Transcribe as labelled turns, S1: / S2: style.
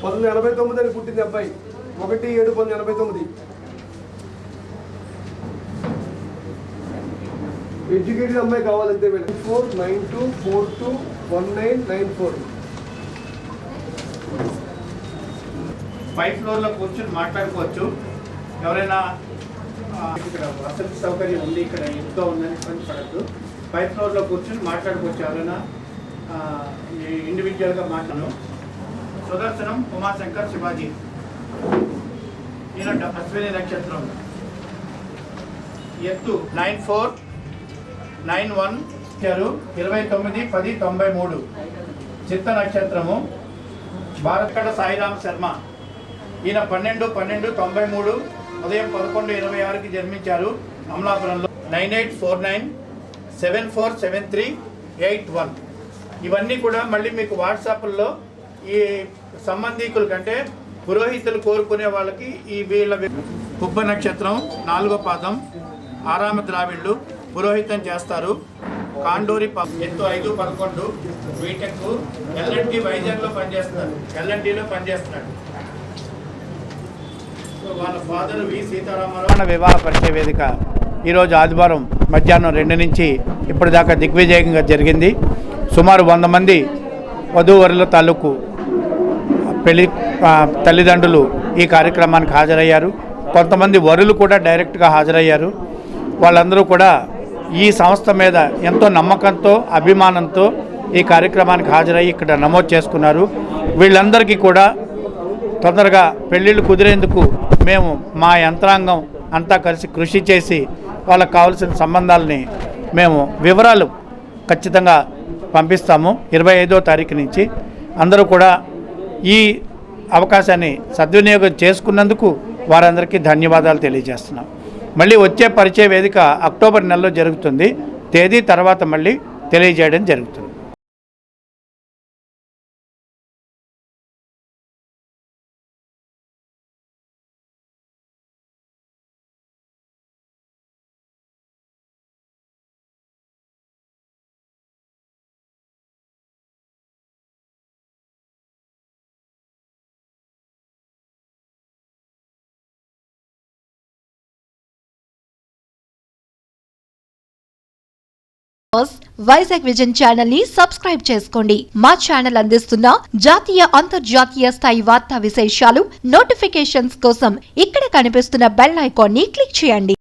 S1: 1989 అని పుట్టింది అబ్బాయి. 1/7/1989. ఎడ్యుకేటెడ్ అమ్మాయి కావాలంతే మేడం. 492421994.
S2: 5th ఫ్లోర్లో కూర్చొని మాట్లాడుకోవచ్చు. ఎవరైనా ఇక్కడ వసతి సౌకర్యం ఉంది, ఇక్కడ ఇంట్లో ఉందని ఇబ్బంది పడద్దు. 5th ఫ్లోర్లో కూర్చొని మాట్లాడుకోవచ్చు. ఎవరైనా ఇండివిజువల్గా మాట్లాడు. సుదర్శనం ఉమాశంకర్ శివాజీ, ఈయన అశ్విని నక్షత్రం. ఎత్తు 9491 29/10/93. చిత్త నక్షత్రము. భారతకడ సాయిరామ్ శర్మ, ఈయన 12/12/93 ఉదయం 11:26కి జన్మించారు అమలాపురంలో. 9849747381. ఇవన్నీ కూడా మళ్ళీ మీకు వాట్సాప్లో ఈ సంబంధీకుల కంటే పురోహితులు కోరుకునే వాళ్ళకి ఈ వీళ్ళ పుబ్బ నక్షత్రం 4వ పాదం, ఆరామ ద్రావిళ్ళు పురోహితం చేస్తారు. కాండూరి ఎత్తు 5/11 బీటెక్, ఎల్ఎన్టీ వైజాగ్లో పనిచేస్తున్నారు, ఎల్ఎన్టీలో పనిచేస్తున్నాడు. వాళ్ళ ఫాదర్ వి సీతారామరావు. వివాహ పరిచయ వేదిక ఈరోజు ఆదివారం మధ్యాహ్నం 2 నుంచి ఇప్పటిదాకా దిగ్విజయంగా జరిగింది. సుమారు 100 మంది వధూవరుల తాలూకు పెళ్లి తల్లిదండ్రులు ఈ కార్యక్రమానికి హాజరయ్యారు. కొంతమంది వరులు కూడా డైరెక్ట్గా హాజరయ్యారు. వాళ్ళందరూ కూడా ఈ సంస్థ మీద ఎంతో నమ్మకంతో అభిమానంతో ఈ కార్యక్రమానికి హాజరయ్యి ఇక్కడ నమోదు చేసుకున్నారు. వీళ్ళందరికీ కూడా తొందరగా పెళ్ళిళ్ళు కుదిరేందుకు మేము మా యంత్రాంగం అంతా కలిసి కృషి చేసి వాళ్ళకు కావాల్సిన సంబంధాలని మేము వివరాలు ఖచ్చితంగా పంపిస్తాము 25వ తారీఖు నుంచి. అందరూ కూడా ఈ అవకాశాన్ని సద్వినియోగం చేసుకున్నందుకు వారందరికీ ధన్యవాదాలు తెలియజేస్తున్నాం. మళ్ళీ వచ్చే పరిచయ వేదిక అక్టోబర్ నెలలో జరుగుతుంది. తేదీ తర్వాత మళ్ళీ తెలియజేయడం జరుగుతుంది.
S3: వైజాగ్ విజన్ ఛానల్ ని సబ్స్క్రైబ్ చేసుకోండి. మా ఛానల్ అందిస్తున్న జాతీయ అంతర్జాతీయ స్థాయి వార్తా విశేషాలు నోటిఫికేషన్స్ కోసం ఇక్కడ కనిపిస్తున్న బెల్ ఐకాన్ ని క్లిక్ చేయండి.